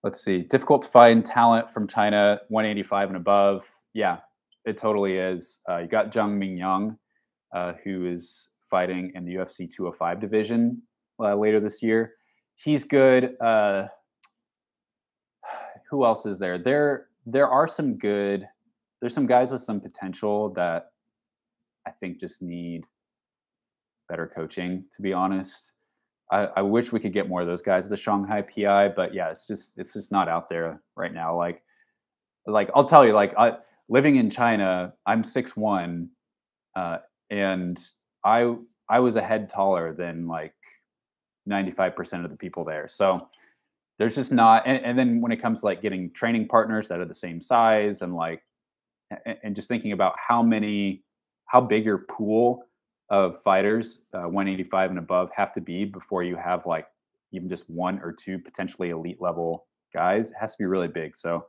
Let's see. Difficult to find talent from China, 185 and above. Yeah, it totally is. You got Zhang Mingyang, who is fighting in the UFC 205 division later this year. He's good. Who else is there? There are some good. There's some guys with some potential that I think just need better coaching. To be honest, I wish we could get more of those guys at the Shanghai PI, but yeah, it's just not out there right now. Like I'll tell you, like living in China, I'm 6'1", and I was a head taller than like 95% of the people there. So there's just not, and then when it comes to like getting training partners that are the same size, and like, and just thinking about how big your pool of fighters, 185 and above, have to be before you have like even just one or two potentially elite level guys. It has to be really big. So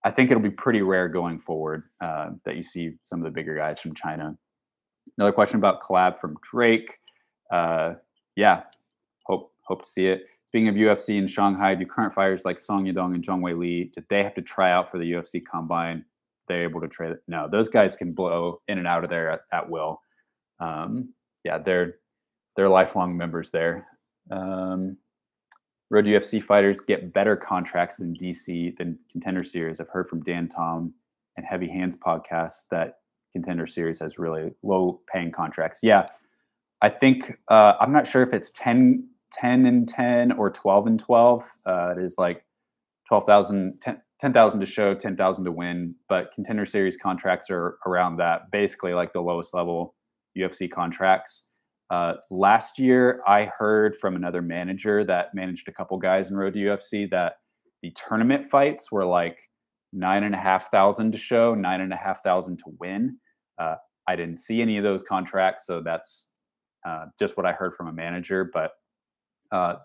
I think it'll be pretty rare going forward that you see some of the bigger guys from China. Another question about collab from Drake. Yeah, hope to see it. Speaking of UFC in Shanghai, do current fighters like Song Yadong and Zhang Weili, did they have to try out for the UFC Combine? They're able to trade it? No, those guys can blow in and out of there at will. Yeah, they're lifelong members there. Road UFC fighters get better contracts than Contender Series. I've heard from Dan Tom and Heavy Hands podcast that Contender Series has really low paying contracts. Yeah, I think I'm not sure if it's 10 and 10 or 12 and 12. It is like 12,000, 10,000 to show, 10,000 to win. But Contender Series contracts are around that, basically like the lowest level UFC contracts. Last year, I heard from another manager that managed a couple guys in Road to UFC that the tournament fights were like 9,500 to show, 9,500 to win. I didn't see any of those contracts, so that's just what I heard from a manager. But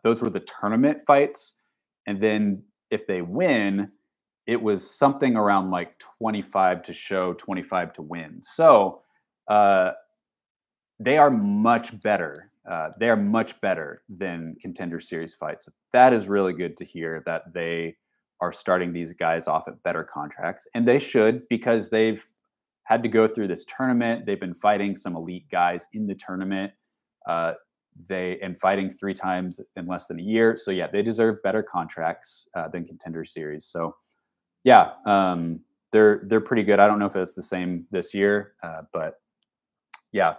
those were the tournament fights, and then if they win, it was something around like 25 to show, 25 to win. So they are much better. They are much better than Contender Series fights. That is really good to hear that they are starting these guys off at better contracts, and they should, because they've had to go through this tournament. They've been fighting some elite guys in the tournament. And fighting 3 times in less than a year. So yeah, they deserve better contracts than Contender Series. So yeah, they're pretty good. I don't know if it's the same this year, but yeah.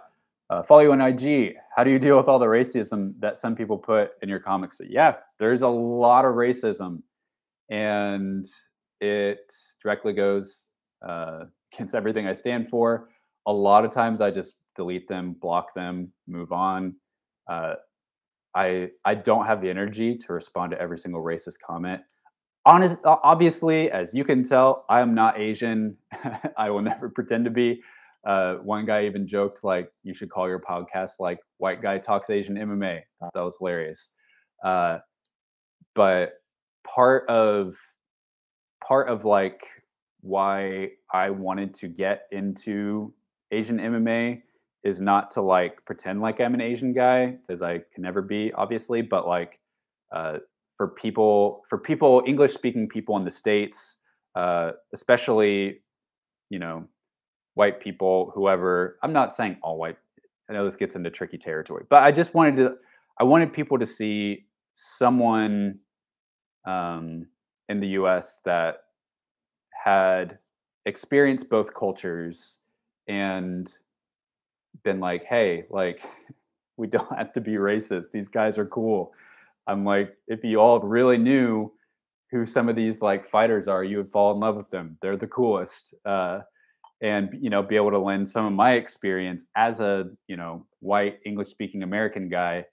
Follow you on IG. How do you deal with all the racism that some people put in your comics? Yeah, there's a lot of racism, and it directly goes against everything I stand for. A lot of times, I just delete them, block them, move on. Uh, I don't have the energy to respond to every single racist comment. Obviously, as you can tell, I am not Asian. I will never pretend to be. One guy even joked like, "You should call your podcast like White Guy Talks Asian MMA." Thought that was hilarious. Uh, but part of part of like why I wanted to get into Asian MMA is not to like pretend like I'm an Asian guy because I can never be, obviously, but like uh, for people English speaking people in the States, especially you know white people, whoever. I'm not saying all white. I know this gets into tricky territory, but I wanted people to see someone in the U.S. that had experienced both cultures and been like, hey, like, we don't have to be racist. These guys are cool. I'm like, if you all really knew who some of these like fighters are, you would fall in love with them. They're the coolest. And be able to lend some of my experience as a white English speaking American guy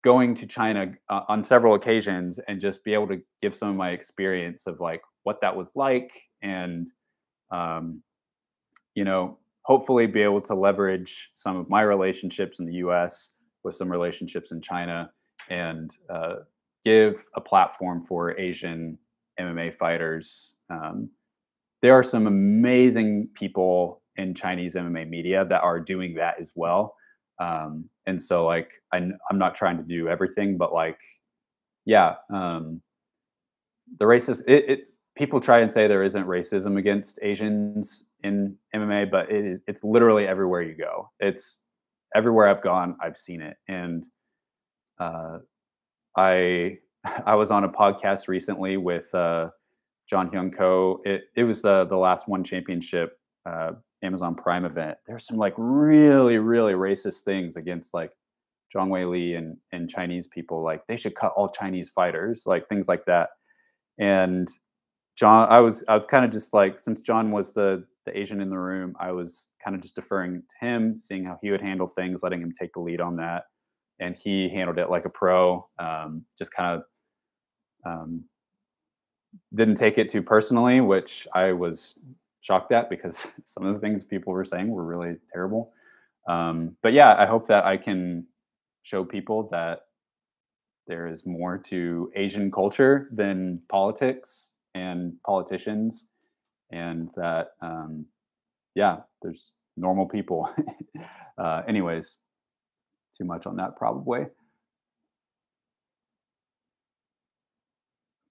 going to China on several occasions and just be able to give some of my experience of like what that was like and um, hopefully be able to leverage some of my relationships in the US with some relationships in China and give a platform for Asian MMA fighters. There are some amazing people in Chinese MMA media that are doing that as well. And so like, I'm not trying to do everything, but like, yeah, the racist, people try and say there isn't racism against Asians in MMA, but it's literally everywhere you go. It's everywhere I've gone, I've seen it. And uh, I I was on a podcast recently with John Hyun Ko. It was the last One Championship Amazon Prime event. There's some like really really racist things against like Zhang Wei Li and Chinese people. Like they should cut all Chinese fighters, like things like that. And John, I was kind of just like, since John was the Asian in the room, I was kind of just deferring to him, seeing how he would handle things, letting him take the lead on that. And he handled it like a pro. Just kind of didn't take it too personally, which I was shocked at because some of the things people were saying were really terrible. But yeah, I hope that I can show people that there is more to Asian culture than politics and politicians, and that yeah, there's normal people. Anyways, too much on that probably.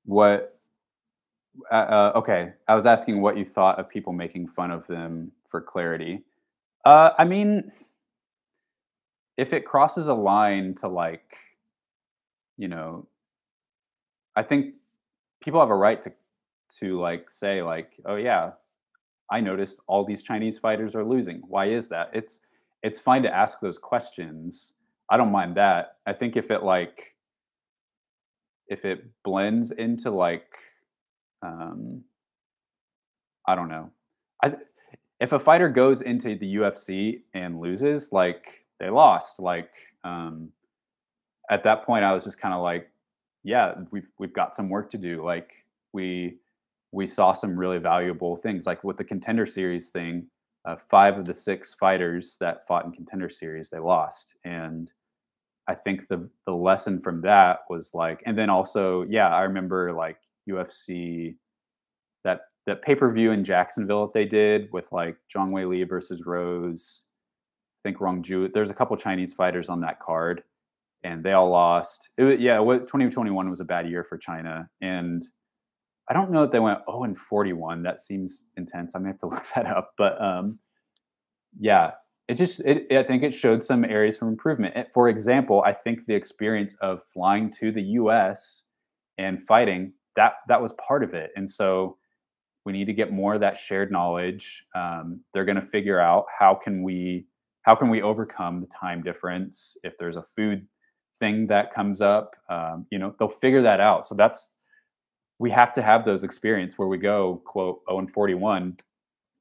What okay, I was asking what you thought of people making fun of them for clarity. I mean, if it crosses a line to like, you know, I think people have a right to like say like, oh yeah, I noticed all these Chinese fighters are losing. Why is that? It's fine to ask those questions. I don't mind that. I think if it blends into like um I don't know. I If a fighter goes into the UFC and loses, like they lost. Like at that point I was just kind of like, yeah, we've got some work to do. Like we we saw some really valuable things, like with the Contender Series thing. 5 of the 6 fighters that fought in Contender Series, they lost, and I think the lesson from that was like, and then also, yeah, I remember like UFC, that pay per view in Jacksonville that they did with like Zhang Wei Li versus Rose. I think Rong Ju. There's a couple Chinese fighters on that card, and they all lost. Yeah, 2021 was a bad year for China, and I don't know if they went 0-41. That seems intense. I may have to look that up, but yeah, I think it showed some areas for improvement. For example, I think the experience of flying to the U.S. and fighting, that was part of it, and so We need to get more of that shared knowledge. They're going to figure out how can we overcome the time difference if there's a food thing that comes up. They'll figure that out. So we have to have those experiences where we go quote 0-41.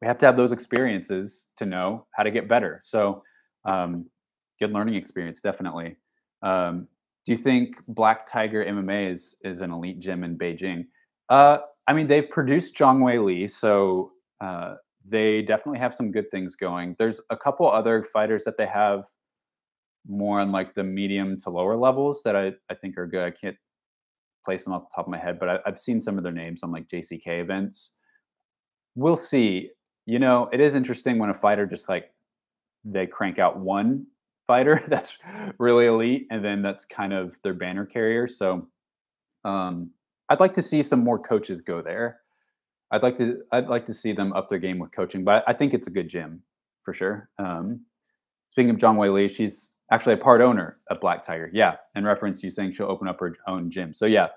We have to have those experiences to know how to get better. So good learning experience, definitely. Do you think Black Tiger MMA is an elite gym in Beijing? I mean, they've produced Zhang Wei Li, so they definitely have some good things going. There's a couple other fighters that they have more on like the medium to lower levels that I think are good. I can't place them off the top of my head, but I've seen some of their names on like JCK events. We'll see. It is interesting when a fighter just like they crank out one fighter that's really elite, and then that's kind of their banner carrier. So I'd like to see some more coaches go there. I'd like to see them up their game with coaching, but I think it's a good gym for sure. Speaking of Zhang Wei Li, she's actually a part owner of Black Tiger. Yeah, in reference to you saying she'll open up her own gym. So yeah,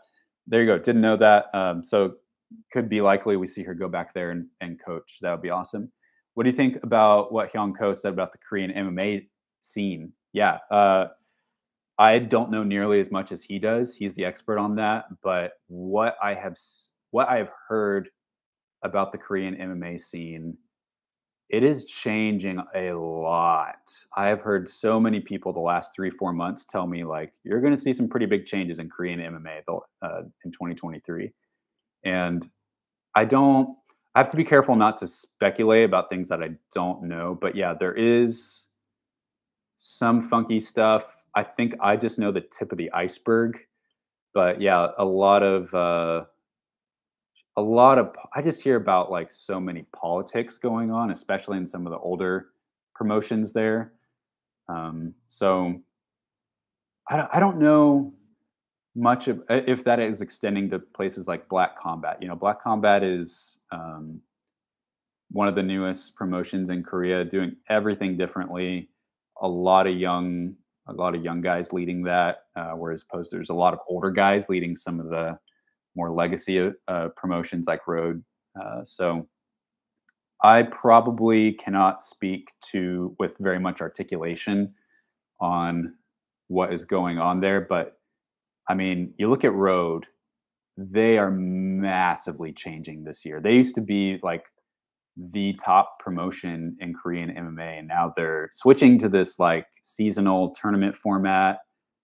there you go. Didn't know that. So could be likely we see her go back there and coach. That would be awesome. What do you think about what Hyun Ko said about the Korean MMA scene? Yeah, I don't know nearly as much as he does. He's the expert on that. But what I have heard about the Korean MMA scene, it is changing a lot. I have heard so many people the last 3-4 months tell me like you're going to see some pretty big changes in Korean MMA in 2023, and I don't. I have to be careful not to speculate about things that I don't know. But yeah, there is some funky stuff. I think I just know the tip of the iceberg. But yeah, I just hear about like so many politics going on, especially in some of the older promotions there. So I don't know much of if that is extending to places like Black Combat. Black Combat is one of the newest promotions in Korea, doing everything differently. A lot of young, guys leading that, whereas opposed there's a lot of older guys leading some of the more legacy promotions like Road. So I probably cannot speak to with very much articulation on what is going on there, but I mean, you look at Road, they are massively changing this year. They used to be like the top promotion in Korean MMA, and now they're switching to this like seasonal tournament format.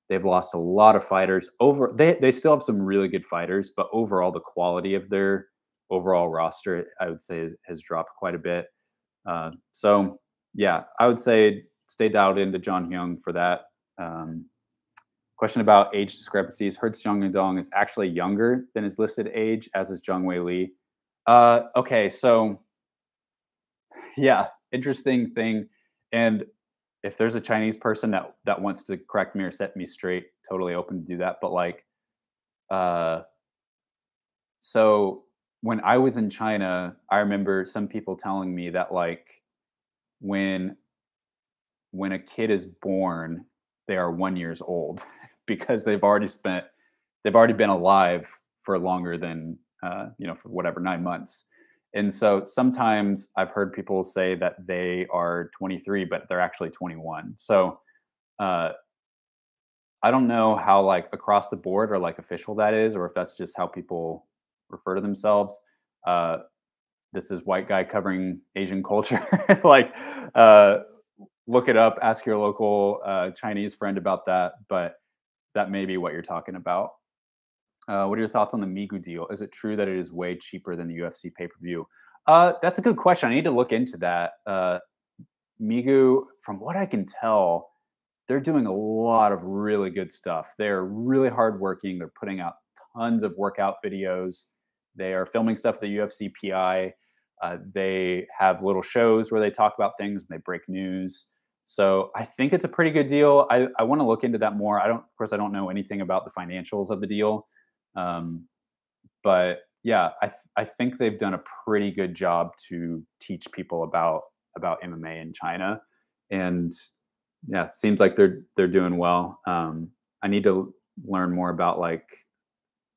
They've lost a lot of fighters. They still have some really good fighters, but overall the quality of their overall roster, I would say, has dropped quite a bit. So yeah, I would say stay dialed into John Hyung for that. Question about age discrepancies. Heard Seong Dong is actually younger than his listed age, as is Zhang Wei Li. Okay, so yeah, interesting thing. And if there's a Chinese person that wants to correct me or set me straight, totally open to do that. But like, so when I was in China, I remember some people telling me that like when a kid is born, they are 1 year old because they've already been alive for longer than for whatever 9 months. And so sometimes I've heard people say that they are 23, but they're actually 21. So I don't know how like across the board or like official that is, or if that's just how people refer to themselves. This is white guy covering Asian culture. Like, look it up, ask your local Chinese friend about that. But that may be what you're talking about. What are your thoughts on the Migu deal? Is it true that it is way cheaper than the UFC pay-per-view? That's a good question. I need to look into that. Migu, from what I can tell, they're doing a lot of really good stuff. They're really hardworking. They're putting out tons of workout videos. They are filming stuff at the UFC PI. They have little shows where they talk about things and they break news. So I think it's a pretty good deal. I want to look into that more. Of course, I don't know anything about the financials of the deal. But yeah, I think they've done a pretty good job to teach people about MMA in China, and yeah, seems like they're doing well. I need to learn more about like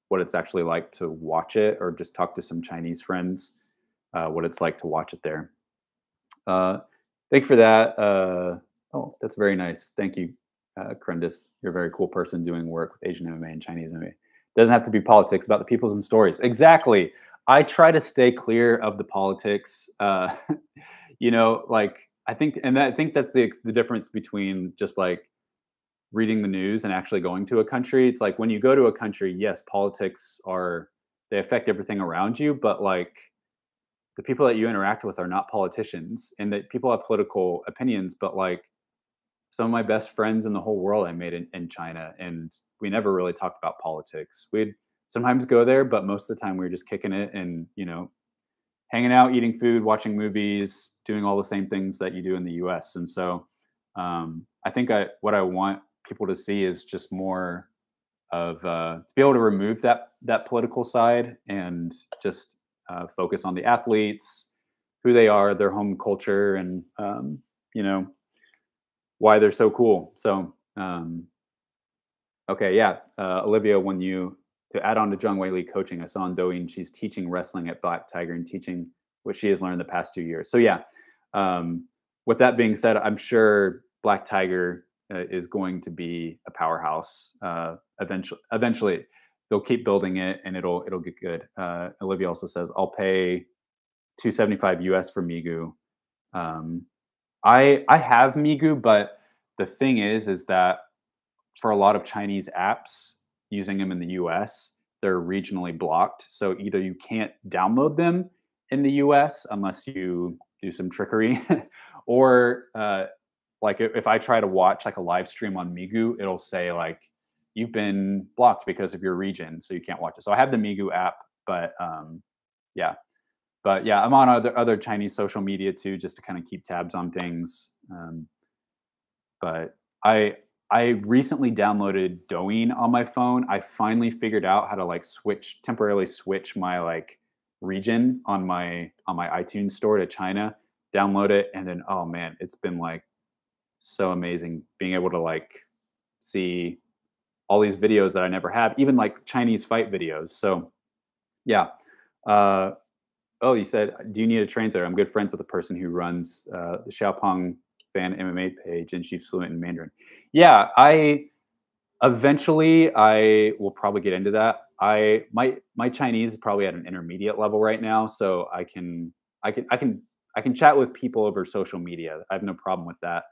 what it's actually like to watch it, or just talk to some Chinese friends what it's like to watch it there. Uh, Thank you for that. Oh, that's very nice. Thank you, Crendus. You're a very cool person doing work with Asian MMA and Chinese MMA. Doesn't have to be politics, about the peoples and stories. Exactly. I try to stay clear of the politics. Like I think that's the difference between just like reading the news and actually going to a country. It's like when you go to a country, yes, politics are they affect everything around you, but like the people that you interact with are not politicians, and that people have political opinions, but like some of my best friends in the whole world I made in China, and we never really talked about politics. We'd sometimes go there, but most of the time we were just kicking it and, hanging out, eating food, watching movies, doing all the same things that you do in the US. And so I think what I want people to see is just more of to be able to remove that political side and just focus on the athletes, who they are, their home culture, and you know why they're so cool. So okay, yeah, Olivia, when you to add on to Zhang Wei Li coaching, I saw on Douyin she's teaching wrestling at Black Tiger and teaching what she has learned the past 2 years. So yeah, with that being said, I'm sure Black Tiger is going to be a powerhouse. Eventually, they'll keep building it, and it'll get good. Olivia also says, "I'll pay 275 US for Migu." Um, I have Migu, but the thing is that for a lot of Chinese apps using them in the US, they're regionally blocked. So either you can't download them in the US unless you do some trickery, or like if I try to watch like a live stream on Migu, it'll say like you've been blocked because of your region, so you can't watch it. So I have the Migu app, but yeah, I'm on other Chinese social media too, just to kind of keep tabs on things. But I recently downloaded Douyin on my phone. I finally figured out how to like temporarily switch my like region on my iTunes store to China, download it, and then oh man, it's been like so amazing being able to like see all these videos that I never have, even like Chinese fight videos. So yeah. Oh, you said, do you need a translator? I'm good friends with a person who runs the Xiaopeng fan MMA page, and she's fluent in Mandarin. Yeah, eventually I will probably get into that. My Chinese is probably at an intermediate level right now, so I can chat with people over social media. I have no problem with that.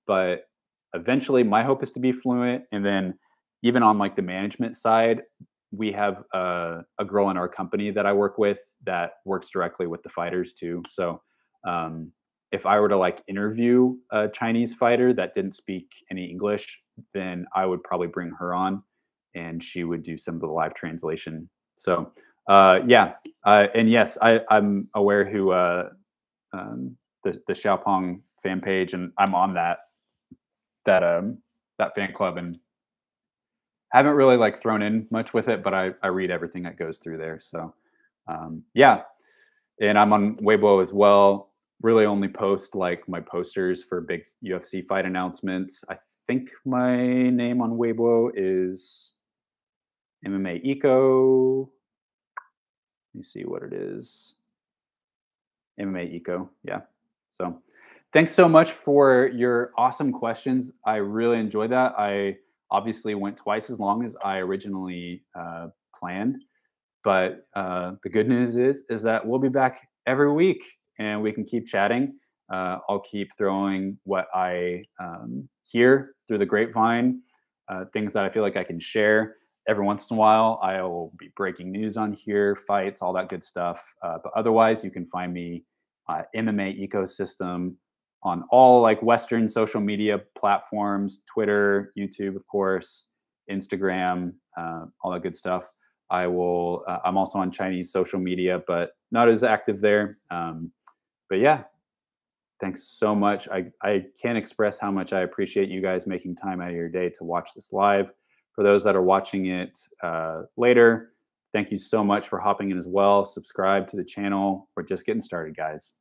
But eventually, my hope is to be fluent, and then even on like the management side, we have a girl in our company that I work with that works directly with the fighters too. So if I were to like interview a Chinese fighter that didn't speak any English, then I would probably bring her on, and she would do some of the live translation. So yeah, and yes, I'm aware who the Xiaopeng fan page, and I'm on that fan club, and haven't really like thrown in much with it, but I read everything that goes through there. So yeah, and I'm on Weibo as well. Really only post like my posters for big UFC fight announcements. I think my name on Weibo is MMA Eco. Let me see what it is. MMA Eco. Yeah. So thanks so much for your awesome questions. I really enjoyed that. I obviously went twice as long as I originally planned. But the good news is that we'll be back every week, and we can keep chatting. I'll keep throwing what I hear through the grapevine, things that I feel like I can share. Every once in a while, I will be breaking news on here, fights, all that good stuff. But otherwise, you can find me MMA ecosystem on all like Western social media platforms: Twitter, YouTube, of course, Instagram, all that good stuff. I will. I'm also on Chinese social media, but not as active there. But yeah, thanks so much. I can't express how much I appreciate you guys making time out of your day to watch this live. For those that are watching it later, thank you so much for hopping in as well. Subscribe to the channel. We're just getting started, guys.